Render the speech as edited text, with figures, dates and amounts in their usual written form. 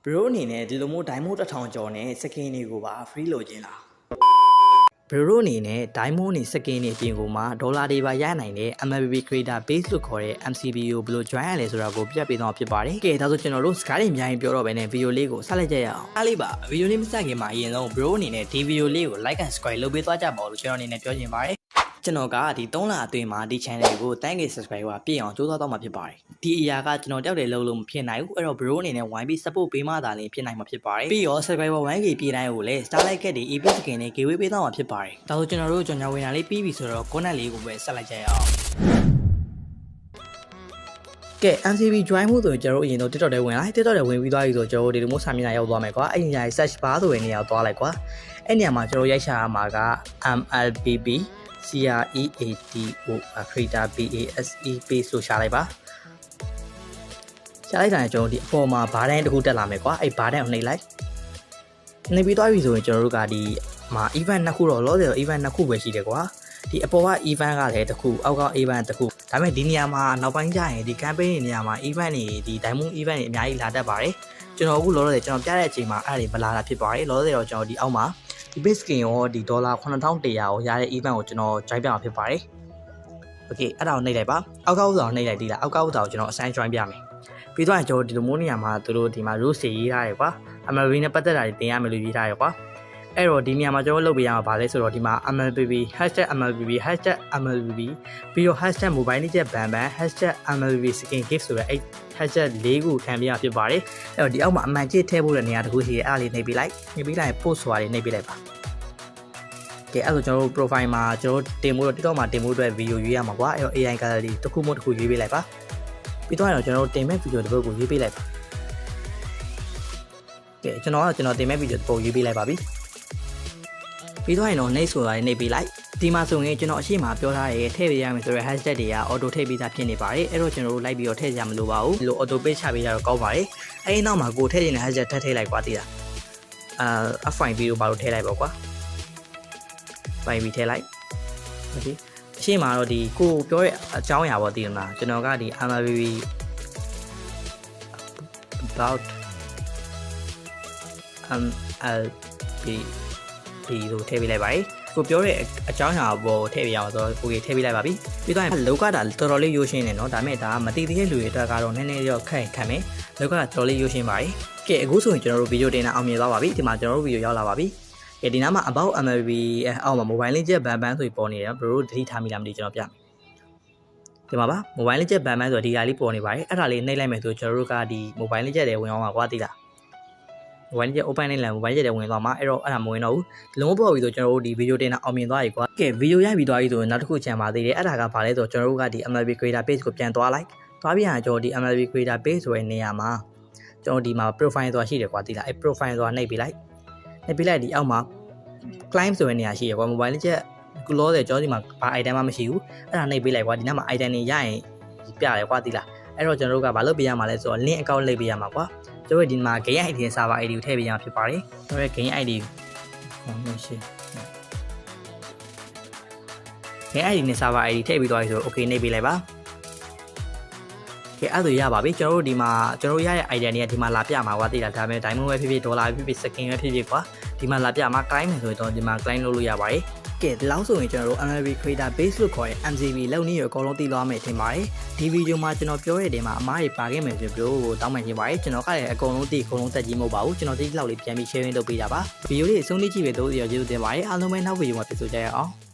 Bro အနေနဲ့ဒီလိုမျိုး diamond 1000ကျော်နဲ့ skin တွေကိုပါ free လုပ်ခြင်းလား Bro အနေနဲ့ diamond နဲ့ skin တွေပြင်ကိုမှဒေါ်လာတွေပါရနိုင်တဲ့ MLB creator base လို့ခေါ်တဲ့ MCB ကိုဘယ်လို join ရလဲဆိုတာကိုပြပေးသွားဖြစ်ပါတယ်။ကဲဒါဆိုကျွန်တော်တို့စကားတွေအများကြီးပြောတော့ပဲနဲ့ video လေးကိုဆက်လိုက်ကြရအောင်။အားလေးပါ video လေးမစခင်မှာအရင်ဆုံး Bro အနေနဲ့ဒီ video လေးကို like and subscribe လုပ်ပေးသွားကြပါဦးလို့ကျွန်တော်အနေနဲ့ပြောချင်ပါတယ်။ကျွန်တော်ကဒီ3လအတွင်းမှာဒီ channel ကို 10k subscriber ပြည့်အောင်ကြိုးစားတော့မှာဖြစ်ပါတယ်။ဒီအရာကကျွန်တော်တယောက်တည်းလုပ်လို့မဖြစ်နိုင်ဘူး။အဲ့တော့ bro အနေနဲ့ YB support ပေးမှသာလျှင်ဖြစ်နိုင်မှာဖြစ်ပါတယ်။ပြီးတော့ subscriber 1k ပြည့်တိုင်းကိုလည်း starlight cat တွေ EP skin တွေ giveaway ပေးတော့မှာဖြစ်ပါတယ်။ဒါဆိုကျွန်တော်တို့ကြော်ညာဝင်တာလေးပြီးပြီဆိုတော့ comment လေးကိုပဲဆက်လိုက်ကြရအောင်။ကဲ MCB join မှုဆိုရင်ကျွန်တော်တို့အရင်တော့ TikTok ထဲဝင်လိုက် TikTok ထဲဝင်ပြီးသွားပြီဆိုတော့ကျွန်တော်တို့ဒီလိုမျိုးစာမျက်နှာရောက်သွားမယ်ကွာ။အဲ့ဒီနေရာ search bar ဆိုတဲ့နေရာကိုသွားလိုက်ကွာ။အဲ့နေရာမှာကျွန်တော်ရိုက်ရှာရမှာက MLBB CREATO creator BASE page လို့ရှာလိုက်ပါရှာလိုက်တာနဲ့ကျွန်တော်ဒီအပေါ်မှာဘားတန်းတစ်ခုတက်လာမယ်ကွာအဲ့ဘားတန်းကိုနှိပ်လိုက်နှိပ်ပြီးသွားပြီဆိုရင်ကျွန်တော်တို့ကဒီမှာ event နှစ်ခုတော့လောတယ် event နှစ်ခုပဲရှိတယ်ကွာဒီအပေါ်က event ကလည်းတစ်ခုအောက်က event တစ်ခုဒါပေမဲ့ဒီနေရာမှာနောက်ပိုင်းကျရင်ဒီ campaign တွေနေရာမှာ event တွေဒီ diamond event တွေအများကြီးလာတတ်ပါတယ်ကျွန်တော်အခုလောတယ်ကျွန်တော်ပြတဲ့အချိန်မှာအဲ့ဒါတွေမလာတာဖြစ်ပါတယ်လောတယ်တော့ကျွန်တော်ဒီအောက်မှာဒီ base skin ရောဒီဒေါ်လာ9100ကိုရတဲ့ event ကိုကျွန်တော် join ပြမှာဖြစ်ပါတယ်။ Okay အဲ့ဒါကိုနှိပ်လိုက်ပါ။အောက်ကဥစ္စာကိုနှိပ်လိုက်ဒီလား။အောက်ကဥစ္စာကိုကျွန်တော်အစမ်း join ပြမယ်။ပြီးတော့ကျွန်တော်ဒီလိုမျိုးနေရာမှာသူတို့ဒီမှာ rules တွေရေးထားတယ်ကွာ။ MLB နဲ့ပတ်သက်တာတွေတင်ရမယ်လို့ရေးထားတယ်ကွာ။အဲ့တော့ဒီနေရာမှာကျွန်တော်လုပ်ပေးရမှာဗာလဲဆိုတော့ဒီမှာ MLBB #MLBB #MLBB ပြီးတော့ #mobile legend ban ban #MLBB skin gift ဆိုတဲ့အဲ့ #4 ခုခံပြရဖြစ်ပါတယ်။အဲ့တော့ဒီအောက်မှာအမှန်ကြီးထည့်ဖို့တဲ့နေရာတစ်ခုရှိတယ်အဲ့ဒါလေးနှိပ်ပေးလိုက်။နှိပ်ပေးလိုက် post ဆိုတာလေးနှိပ်ပေးလိုက်ပါ။ကဲအဲ့တော့ကျွန်တော်တို့ profile မှာကျွန်တော်တင်ဖို့တော့ TikTok မှာတင်ဖို့အတွက် video ရွေးရမှာကွာအဲ့တော့ AI gallery တစ်ခုမှတစ်ခုရွေးပေးလိုက်ပါပြီးတော့ကျွန်တော်တို့တင်မဲ့ video တစ်ပုဒ်ကိုရွေးပေးလိုက်ပါကဲကျွန်တော်တင်မဲ့ video တစ်ပုဒ်ရွေးပေးလိုက်ပါပြီပြီးတော့ရင်တော့ next ဆိုတာနေပေးလိုက်ဒီမှာဆိုရင်ကျွန်တော်အရှိမပြောထားတဲ့ထည့်ပေးရမယ်ဆိုတဲ့ hashtag တွေက auto ထည့်ပေးတာဖြစ်နေပါတယ်အဲ့တော့ကျွန်တော်တို့လိုက်ပြီးတော့ထည့်ကြမလို့ပါဘူးဒီလို auto page ချပေးကြတော့ကောင်းပါတယ်အဲ့ဒီနောက်မှာကိုထည့်နေတဲ့ hashtag ထည့်လိုက်ကွာတည်တာF5 video ဘာလို့ထည့်လိုက်ပေါ့ကွာပိုင်ပြီးထည့်လိုက်โอเคအရှင်းမှာတော့ဒီကိုပြောတဲ့အကြောင်းအရာပေါ့တည်မှာကျွန်တော်ကဒီ MLB about MLB ဒီလိုထည့်ပေးလိုက်ပါကိုပြောတဲ့အကြောင်းအရာပေါ်ထည့်ပေးရအောင်ဆိုတော့ကိုကြီးထည့်ပေးလိုက်ပါပြီပြီးတော့လောကတာတော်တော်လေးရိုးရှင်းနေနော်ဒါပေမဲ့ဒါမတည်သေးတဲ့လူတွေအတွက်ကတော့နည်းနည်းတော့ခက်မယ်လောကတာတော်တော်လေးရိုးရှင်းပါတယ်ကဲအခုဆိုရင်ကျွန်တော်တို့ဗီဒီယိုတင်တာအောင်မြင်သွားပါပြီဒီမှာကျွန်တော်တို့ဗီဒီယိုရောက်လာပါပြီကဲဒီနားမှာ about MLB အောက်မှာ mobile legend ban ban ဆိုပြီးပေါ်နေတယ်ဘရိုတို့သတိထားမိလားမသိကျွန်တော်ပြမယ်ဒီမှာပါ mobile legend ban ban ဆိုတော့ဒီဟာလေးပေါ်နေပါတယ်အဲ့ဒါလေးနှိပ်လိုက်မယ်ဆိုကျွန်တော်တို့ကဒီ mobile legend တွေဝင်အောင်ပါကွာသိလား mobile legend open နဲ့ mobile legend တွေဝင်သွားမှာအဲ့တော့အဲ့ဒါမဝင်တော့ဘူးဒီလုံးပေါ်ပြီဆိုကျွန်တော်တို့ဒီ video တင်တာအောင်မြင်သွားပြီကွာကဲ video ရိုက်ပြီးသွားပြီဆိုရင်နောက်တစ်ခုချန်ပါသေးတယ်အဲ့ဒါကဘာလဲဆိုတော့ကျွန်တော်တို့ကဒီ MLB creator page ကိုပြန်သွားလိုက်သွားပြန်ကျွန်တော်ဒီ MLB creator page ဆိုတဲ့နေရာမှာကျွန်တော်ဒီမှာ profile ဆိုတာရှိတယ်ကွာသိလားအဲ့ profile ဆိုတာနှိပ်ပေးလိုက်ဒီအောက်မှာclimb ဆိုတဲ့နေရာရှိရကွာ mobile လေးချက်ကုလောတဲ့ကြောဒီမှာဘာ item မှမရှိဘူးအဲ့ဒါနှိပ်ပေးလိုက်ကွာဒီနားမှာ item တွေရရင်ပြရတယ်ကွာသိလားအဲ့တော့ကျွန်တော်တို့ကဘာလုပ်ပေးရမှာလဲဆိုတော့ link account လိပ်ပေးရမှာကွာကျွန်တော်ဒီမှာ game ID နဲ့ server ID ကိုထည့်ပေးရမှာဖြစ်ပါတယ်ကျွန်တော်ရဲ့ game ID ရှိ game ID နဲ့ server ID ထည့်ပြီးသွားပြီဆိုတော့ okay နှိပ်ပေးလိုက်ပါကဲအဲ့ဒါရပါပြီကျွန်တော်တို့ဒီမှာကျွန်တော်ရတဲ့ item တွေကဒီမှာလာပြမှာကွာသိလားဒါပေမဲ့ diamond ပဲဖြစ်ဖြစ်ဒေါ်လာပဲဖြစ်ဖြစ် skin ပဲဖြစ်ဖြစ်ကွာဒီမှာလာပြမှာ client မယ်ဆိုတော့ဒီမှာ client လုပ်လို့ရပါတယ်ကဲဒီလောက်ဆိုရင်ကျွန်တော်တို့ MLB creator base လို့ခေါ်တဲ့ MCB လောက်နည်းရအကုန်လုံးသိသွားမယ်ထင်ပါတယ်ဒီဗီဒီယိုမှာကျွန်တော်ပြောတဲ့နေရာမှာအမားတွေပါခဲ့မယ်ဆိုပြီးတော့တောင်းပန်နေပါတယ်ကျွန်တော်ကလည်းအကုန်လုံးသိအကုန်လုံးတက်ကြီးမဟုတ်ပါဘူးကျွန်တော်ဒီလောက်လေးပြန်ပြီး sharing လုပ်ပေးတာပါဗီဒီယိုလေးအဆုံးထိကြည့်ပဲတို့ရောကျေးဇူးတင်ပါတယ်အားလုံးပဲနောက်ဗီဒီယိုမှာပြန်ဆိုကြရအောင်